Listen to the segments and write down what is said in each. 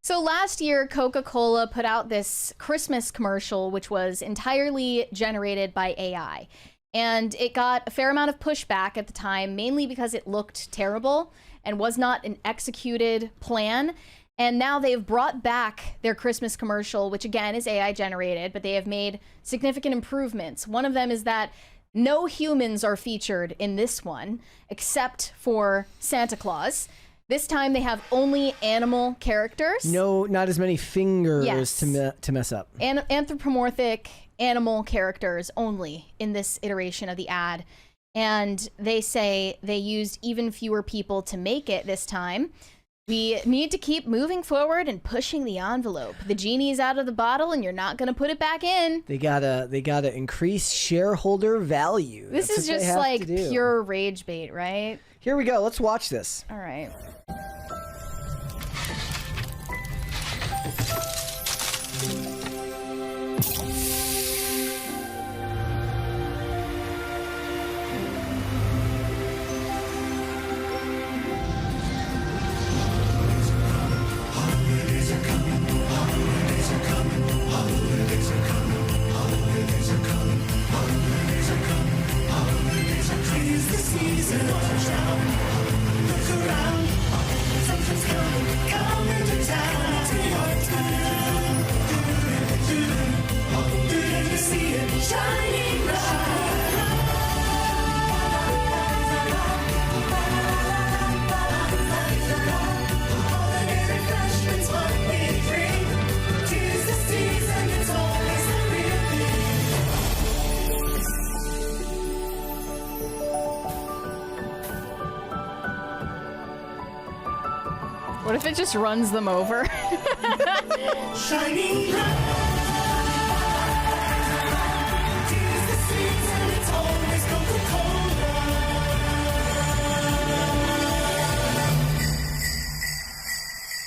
So last year, Coca-Cola put out this Christmas commercial, which was entirely generated by AI. And it got a fair amount of pushback at the time, mainly because it looked terrible and was not an executed plan. And now they've brought back their Christmas commercial, which again is AI generated, but they have made significant improvements. One of them is that no humans are featured in this one, except for Santa Claus. This time they have only animal characters. No, not as many fingers Yes. to mess up. Anthropomorphic animal characters only in this iteration of the ad. And they say they used even fewer people to make it this time. We need to keep moving forward and pushing the envelope. The genie's out of the bottle and you're not going to put it back in. They gotta increase shareholder value. This That's is what they just have like to do. pure rage bait, right? Here we go. Let's watch this. All right. What if it just runs them over? Shining bright. Tis the season, it's always Coca-Cola.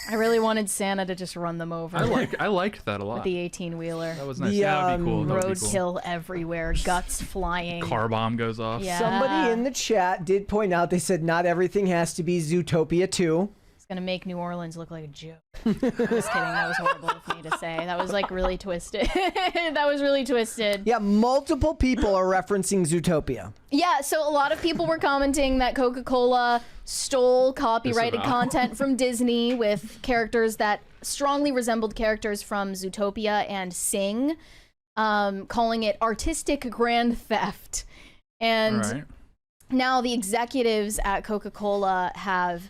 I really wanted Santa to just run them over. I liked that a lot. With the 18-wheeler. That was nice. The, Yeah, that would be cool. That would be cool. Roadkill everywhere, guts flying. Car bomb goes off. Yeah. Somebody in the chat did point out, they said not everything has to be Zootopia 2. It's gonna make New Orleans look like a joke. Just kidding. That was horrible of me to say. That was like really twisted. That was really twisted. Yeah, multiple people are referencing Zootopia. Yeah, so a lot of people were commenting that Coca-Cola stole copyrighted Disavow. content from Disney with characters that strongly resembled characters from Zootopia and Sing, calling it artistic grand theft. And All right. now the executives at Coca-Cola have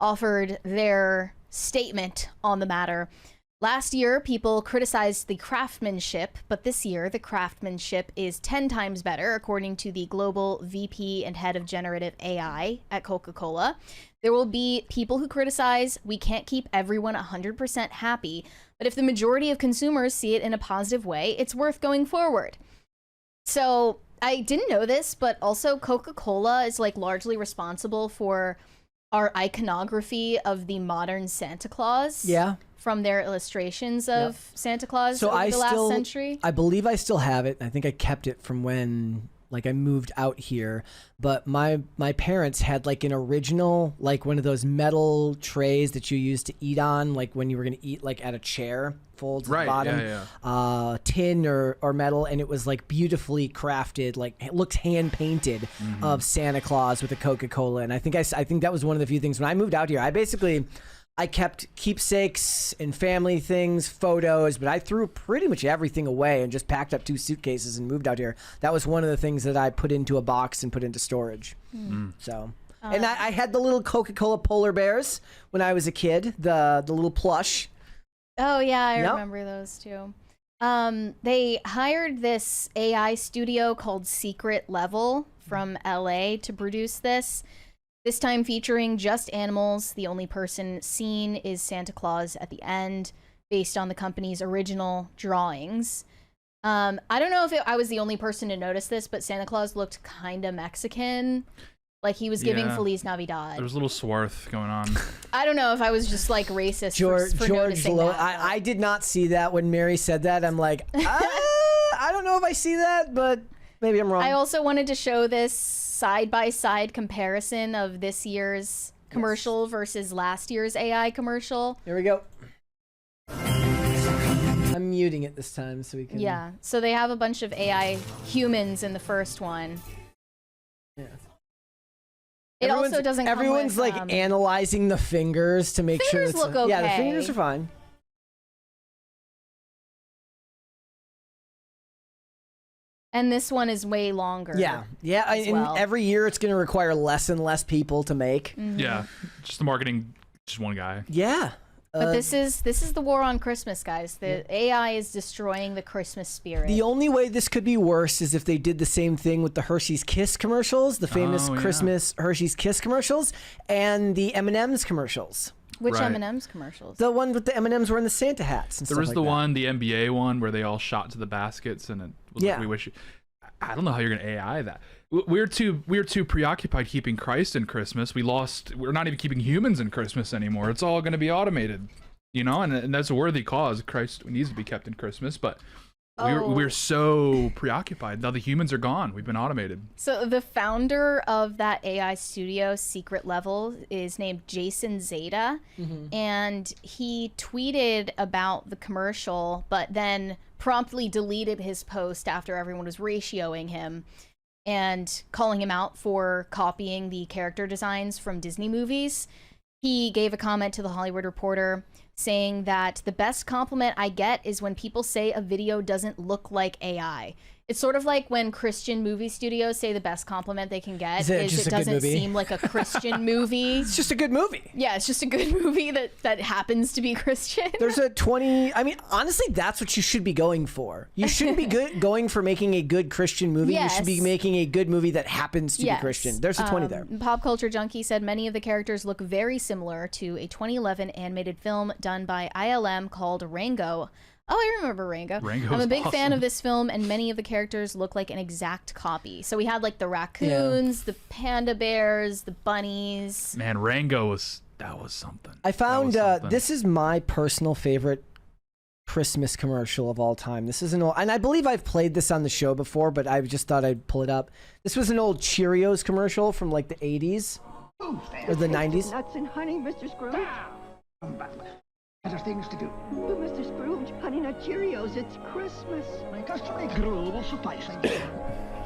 offered their statement on the matter. Last year, people criticized the craftsmanship, but this year, the craftsmanship is 10 times better, according to the global VP and head of generative AI at Coca-Cola. There will be people who criticize we can't keep everyone 100% happy, but if the majority of consumers see it in a positive way, it's worth going forward. So I didn't know this, but also Coca-Cola is like largely responsible for our iconography of the modern Santa Claus. Yeah. From their illustrations of Santa Claus So over the last century. I believe I still have it. I think I kept it from when I moved out here. But my parents had like an original, like one of those metal trays that you used to eat on, like when you were gonna eat like at a chair, fold to the bottom, tin or metal, and it was like beautifully crafted, like it looked hand painted of Santa Claus with a Coca-Cola. And I think that was one of the few things when I moved out here. I kept keepsakes and family things, photos, but I threw pretty much everything away and just packed up 2 suitcases and moved out here. That was one of the things that I put into a box and put into storage. So, and I had the little Coca-Cola polar bears when I was a kid, the little plush. Oh yeah, I Yep. remember those too. They hired this AI studio called Secret Level from LA to produce this. This time featuring just animals. The only person seen is Santa Claus at the end, based on the company's original drawings. I don't know if I was the only person to notice this, but Santa Claus looked kind of Mexican. Like he was giving Yeah. Feliz Navidad. There was a little swarth going on. I don't know if I was just like racist George for noticing that. I did not see that when Mary said that. I'm like, I don't know if I see that, but maybe I'm wrong. I also wanted to show this side-by-side comparison of this year's commercial versus last year's AI commercial. Here we go. I'm muting it this time so we can. Yeah. So they have a bunch of AI humans in the first one. Yeah. It also doesn't come Everyone's with, like analyzing the fingers to make sure Fingers it's look Yeah, the okay. fingers are fine. and this one is way longer. Yeah, yeah. as And well. every year it's going to require less and less people to make. Yeah, just the marketing, just one guy. Yeah. But this is the war on Christmas, guys. The AI is destroying the Christmas spirit. The only way this could be worse is if they did the same thing with the Hershey's Kiss commercials, the famous Oh, yeah. Christmas Hershey's Kiss commercials, and the M&M's commercials. Which Right. M&M's commercials? The one with the M&M's wearing the Santa hats and There stuff was like the that. one, the NBA one, where they all shot to the baskets, and it was Yeah. like, we wish. I don't know how you're gonna AI that. We're too preoccupied keeping Christ in Christmas. We're not even keeping humans in Christmas anymore. It's all gonna be automated, you know, and that's a worthy cause. Christ needs to be kept in Christmas, but we're so preoccupied. Now the humans are gone. We've been automated. So the founder of that AI studio, Secret Level, is named Jason Zeta, and he tweeted about the commercial, but then promptly deleted his post after everyone was ratioing him and calling him out for copying the character designs from Disney movies. He gave a comment to The Hollywood Reporter saying that the best compliment I get is when people say a video doesn't look like AI. It's sort of like when Christian movie studios say the best compliment they can get Is it is just it a good doesn't movie? seem like a Christian movie. It's just a good movie. Yeah, it's just a good movie that happens to be Christian. There's a 20. I mean, honestly, that's what you should be going for. You shouldn't be going for making a good Christian movie. You should be Yes. making a good movie that happens to be Yes. Christian. There's a 20 there. Pop Culture Junkie said many of the characters look very similar to a 2011 animated film done by ILM called Rango. Oh, I remember Rango. Rango I'm a was big fan awesome. of this film, and many of the characters look like an exact copy. So we had like the raccoons, the panda bears, the bunnies. Man, Rango was something. I found That was something. this is my personal favorite Christmas commercial of all time. This is an old, and I believe I've played this on the show before, but I just thought I'd pull it up. This was an old Cheerios commercial from like the 80s or the 90s. Nuts and honey, Mr. Scrooge. Better things to do. But Mr. Scrooge, Honey Nut Cheerios, it's Christmas. My customary gruel will suffice, I guess.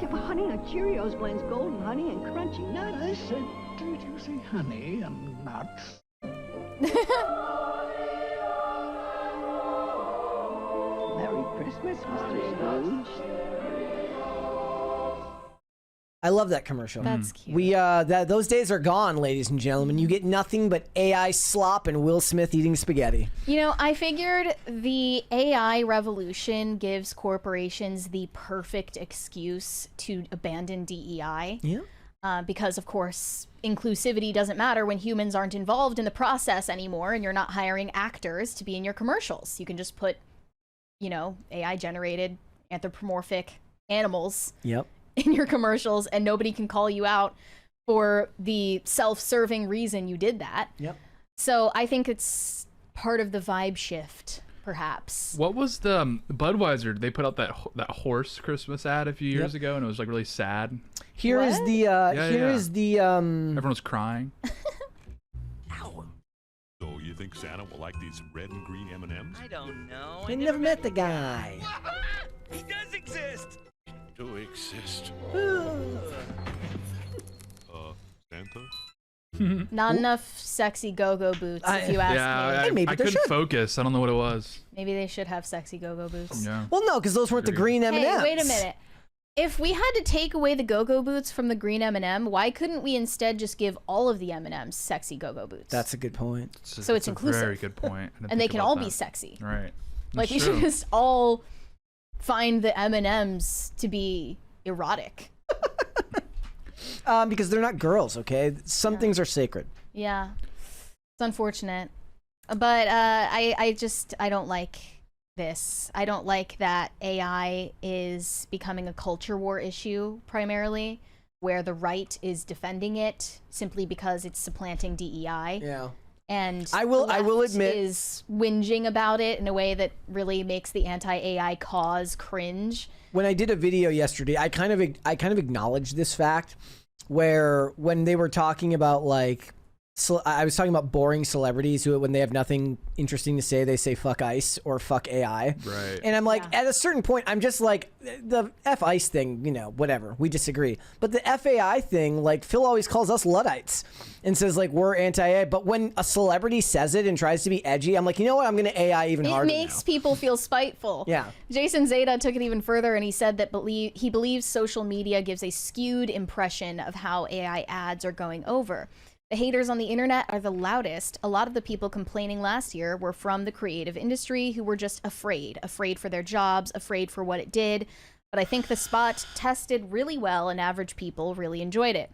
Yeah, but Honey Nut Cheerios blends golden honey and crunchy nuts. I said, did you say honey and nuts? Merry Christmas, Mr. Scrooge. I love that commercial. That's cute. We those days are gone, ladies and gentlemen. You get nothing but AI slop and Will Smith eating spaghetti. You know, I figured the AI revolution gives corporations the perfect excuse to abandon DEI. Yeah. Because, of course, inclusivity doesn't matter when humans aren't involved in the process anymore and you're not hiring actors to be in your commercials. You can just put, you know, AI-generated anthropomorphic animals Yep. in your commercials and nobody can call you out for the self-serving reason you did that. Yep. So I think it's part of the vibe shift, perhaps. What was the Budweiser? They put out that horse Christmas ad a few years ago, and it was like really sad. Here is What? the here is the Everyone was crying. So you think Santa will like these red and green M&Ms? I don't know. I never met the guy. He does exist. To exist. Santa? Not enough sexy go-go boots, if you ask Yeah, me. maybe I there couldn't should. focus. I don't know what it was. Maybe they should have sexy go-go boots. Yeah. Well, no, because those weren't the green M&Ms. Hey, wait a minute. If we had to take away the go-go boots from the green M&M, why couldn't we instead just give all of the M&Ms sexy go-go boots? That's a good point. So it's a inclusive. Very good point. I didn't and they think can about all that. be sexy. Right. Like That's you true. should just all find the M&Ms to be erotic. Because they're not girls, okay? Some things are sacred. Yeah, it's unfortunate, but I don't like this. I don't like that AI is becoming a culture war issue primarily, where the right is defending it simply because it's supplanting DEI. Yeah. And I will the left admit- is whinging about it in a way that really makes the anti-AI cause cringe. When I did a video yesterday, I kind of acknowledged this fact where when they were talking about like I was talking about boring celebrities who, when they have nothing interesting to say, they say fuck ICE or fuck AI. Right. And I'm like, at a certain point, I'm just like, the F ICE thing, whatever. We disagree. But the FAI thing, like, Phil always calls us Luddites and says, like, we're anti-AI. But when a celebrity says it and tries to be edgy, I'm like, you know what? I'm going to AI even harder It makes people feel spiteful. Yeah. Jason Zeta took it even further, and he said that he believes social media gives a skewed impression of how AI ads are going over. The haters on the internet are the loudest. A lot of the people complaining last year were from the creative industry who were just afraid for their jobs, afraid for what it did. But I think the spot tested really well and average people really enjoyed it.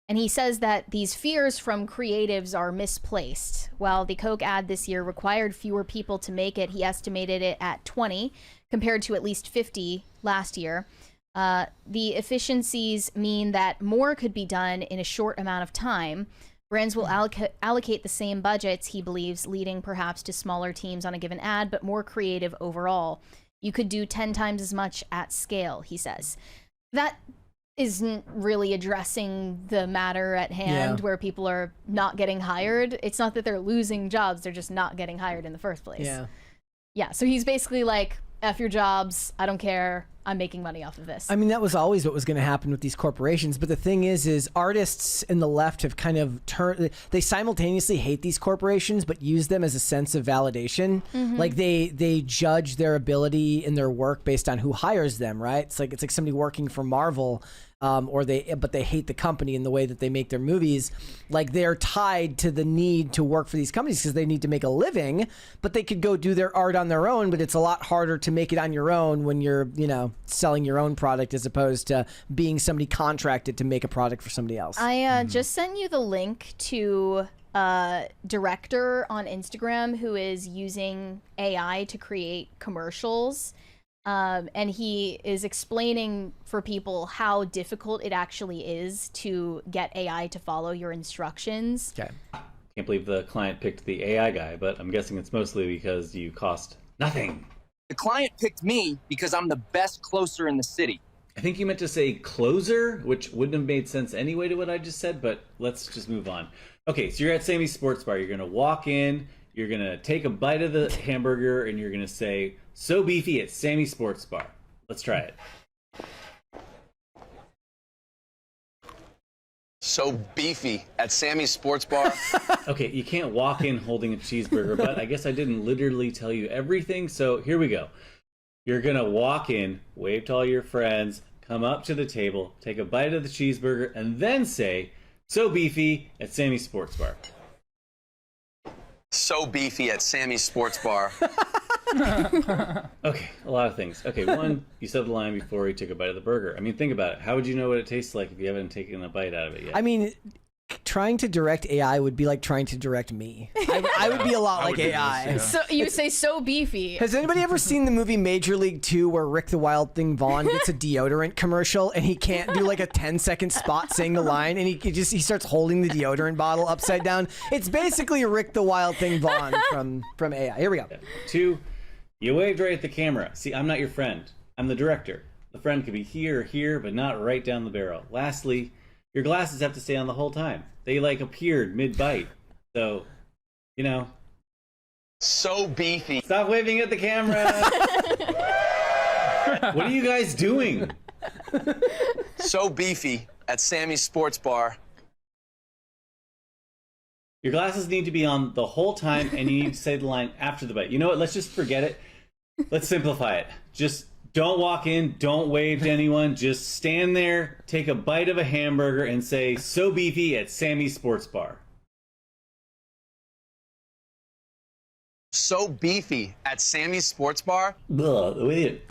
And he says that these fears from creatives are misplaced. While the Coke ad this year required fewer people to make it, he estimated it at 20 compared to at least 50 last year. The efficiencies mean that more could be done in a short amount of time. Brands will allocate the same budgets, he believes, leading perhaps to smaller teams on a given ad, but more creative overall. You could do 10 times as much at scale, he says. That isn't really addressing the matter at hand, where people are not getting hired. It's not that they're losing jobs, they're just not getting hired in the first place. Yeah, so he's basically like, F your jobs, I don't care, I'm making money off of this. I mean, that was always what was going to happen with these corporations. But the thing is artists in the left have kind of they simultaneously hate these corporations, but use them as a sense of validation. Like they judge their ability in their work based on who hires them, right? It's like somebody working for Marvel. But they hate the company and the way that they make their movies. Like, they're tied to the need to work for these companies because they need to make a living, but they could go do their art on their own. But it's a lot harder to make it on your own when you're, selling your own product as opposed to being somebody contracted to make a product for somebody else. I just sent you the link to a director on Instagram who is using AI to create commercials. And he is explaining for people how difficult it actually is to get AI to follow your instructions. Okay. Can't believe the client picked the AI guy, but I'm guessing it's mostly because you cost nothing. The client picked me because I'm the best closer in the city. I think you meant to say closer, which wouldn't have made sense anyway to what I just said, but let's just move on. Okay, so you're at Sammy's Sports Bar. You're going to walk in, you're going to take a bite of the hamburger, and you're going to say, "So beefy at Sammy's Sports Bar." Let's try it. So beefy at Sammy's Sports Bar. Okay, you can't walk in holding a cheeseburger, but I guess I didn't literally tell you everything, so here we go. You're going to walk in, wave to all your friends, come up to the table, take a bite of the cheeseburger, and then say, "So beefy at Sammy's Sports Bar." So beefy at Sammy's Sports Bar. Okay, a lot of things. Okay, one, you said the line before you took a bite of the burger. I mean, think about it. How would you know what it tastes like if you haven't taken a bite out of it yet? I mean, trying to direct AI would be like trying to direct me. I would be a lot like would do this, AI. yeah. So you say so beefy. Has anybody ever seen the movie Major League 2 where Rick the Wild Thing Vaughn gets a deodorant commercial and he can't do like a 10-second spot saying the line and he starts holding the deodorant bottle upside down? It's basically Rick the Wild Thing Vaughn from AI. Here we go. 2, you waved right at the camera. See, I'm not your friend. I'm the director. The friend could be here or here, but not right down the barrel. Lastly, your glasses have to stay on the whole time. They appeared mid-bite. So, So beefy. Stop waving at the camera. What are you guys doing? So beefy at Sammy's Sports Bar. Your glasses need to be on the whole time, and you need to say the line after the bite. You know what? Let's just forget it. Let's simplify it. Just don't walk in, don't wave to anyone. Just stand there, take a bite of a hamburger, and say, "So beefy at Sammy's Sports Bar." So beefy at Sammy's Sports Bar. Ugh, the way it...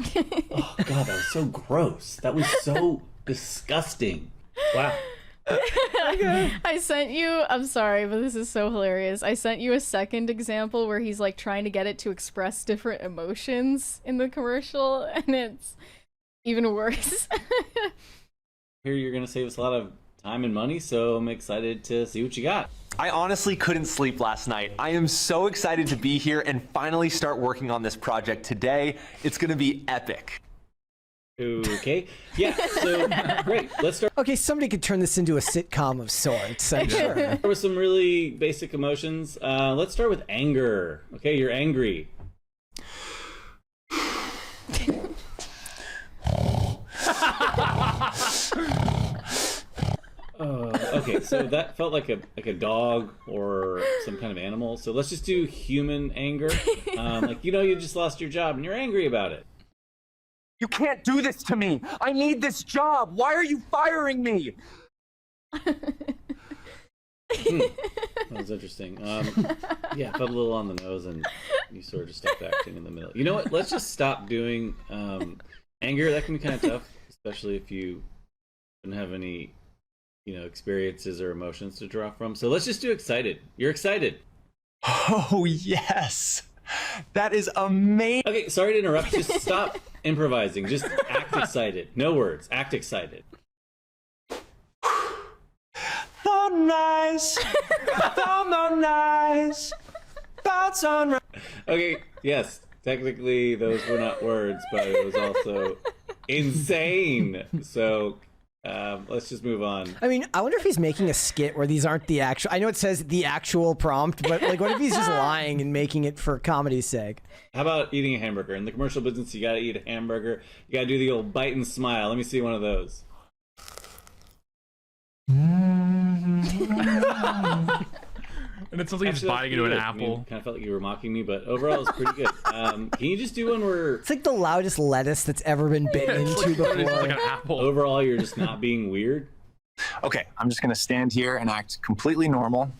Oh, God, that was so gross. That was so disgusting. Wow. I sent you, I'm sorry, but this is so hilarious. I sent you a second example where he's like trying to get it to express different emotions in the commercial, and it's even worse. Here you're going to save us a lot of time and money, so I'm excited to see what you got. I honestly couldn't sleep last night. I am so excited to be here and finally start working on this project today. It's going to be epic. Okay. Yeah. So great. Let's start Okay, somebody could turn this into a sitcom of sorts, I'm sure. with some really basic emotions. Let's start with anger. Okay, you're angry. Okay, so that felt like a dog or some kind of animal. So let's just do human anger. Like, you just lost your job and you're angry about it. You can't do this to me. I need this job. Why are you firing me? That was interesting. Yeah, felt a little on the nose, and you sort of just stopped acting in the middle. You know what? Let's just stop doing anger. That can be kind of tough, especially if you don't have any, experiences or emotions to draw from. So let's just do excited. You're excited. Oh, yes. That is amazing. Okay, sorry to interrupt. Just stop improvising. Just act excited. No words. Act excited. Sunrise. Sunrise. About sunrise. Okay, yes. Technically, those were not words, but it was also insane. So let's just move on. I mean, I wonder if he's making a skit where these aren't the actual. I know it says the actual prompt, but like, what if he's just lying and making it for comedy's sake? How about eating a hamburger? In the commercial business, you gotta eat a hamburger. You gotta do the old bite and smile. Let me see one of those. And it sounds like he's Actually, biting into an pretty good. apple. Kind of felt like you were mocking me, but overall, it's pretty good. Can you just do one where It's like the loudest lettuce that's ever been bitten into It's like before. an apple. overall you're just not being weird? Okay, I'm just going to stand here and act completely normal.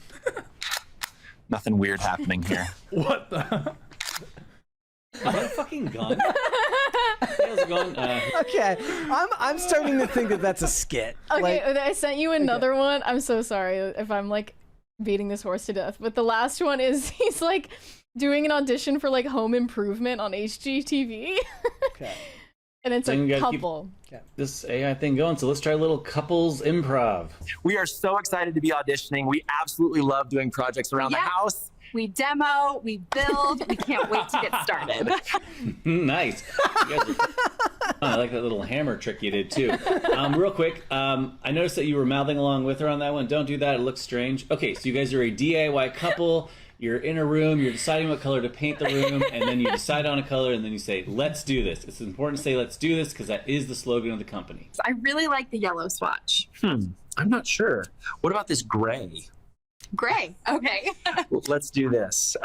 Nothing weird happening here. What the? Is that a fucking gun? How's it going? Okay, I'm starting to think that that's a skit. Okay, Like, I sent you another one. I'm so sorry if I'm like beating this horse to death, but the last one is he's like doing an audition for like Home Improvement on HGTV. okay. Then And it's you a gotta keep- couple. This AI thing going, so let's try a little couples improv. We are so excited to be auditioning. We absolutely love doing projects around the Yeah. house. We demo, we build, we can't wait to get started. Nice. You guys are I like that little hammer trick you did too. Real quick, I noticed that you were mouthing along with her on that one. Don't do that. It looks strange. Okay, so you guys are a DIY couple. You're in a room. You're deciding what color to paint the room, and then you decide on a color, and then you say, "Let's do this." It's important to say, "Let's do this," because that is the slogan of the company. I really like the yellow swatch. I'm not sure. What about this gray? Gray. Okay. Let's do this.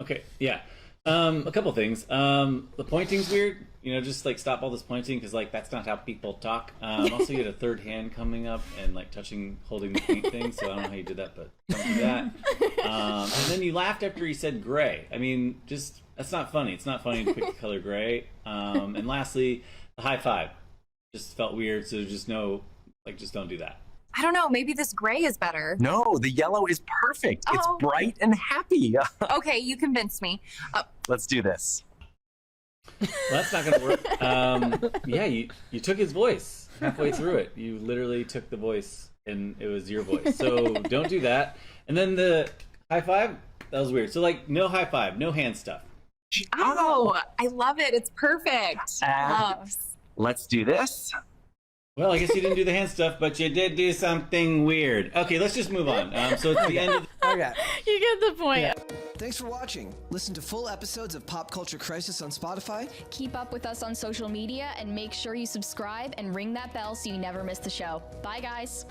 Okay, yeah. A couple things. The pointing's weird. Just like stop all this pointing because like that's not how people talk. Also, you had a third hand coming up and like holding the paint thing. So I don't know how you did that, but don't do that. And then you laughed after he said gray. I mean, just that's not funny. It's not funny to pick the color gray. And lastly, the high five just felt weird. So just don't do that. I don't know. Maybe this gray is better. No, the yellow is perfect. It's Oh. bright and happy. Okay, you convinced me. Let's do this. Well, that's not going to work. Yeah, you took his voice halfway through it. You literally took the voice, and it was your voice. So don't do that. And then the high five, that was weird. So like no high five, no hand stuff. Oh, I love it. It's perfect. Loves. Let's do this. Well, I guess you didn't do the hand stuff, but you did do something weird. Okay, let's just move on. So it's the end of the Okay. You get the point. Thanks for watching. Listen to full episodes of Pop Culture Crisis on Spotify. Keep up with us on social media and make sure you subscribe and ring that bell so you never miss the show. Bye, guys.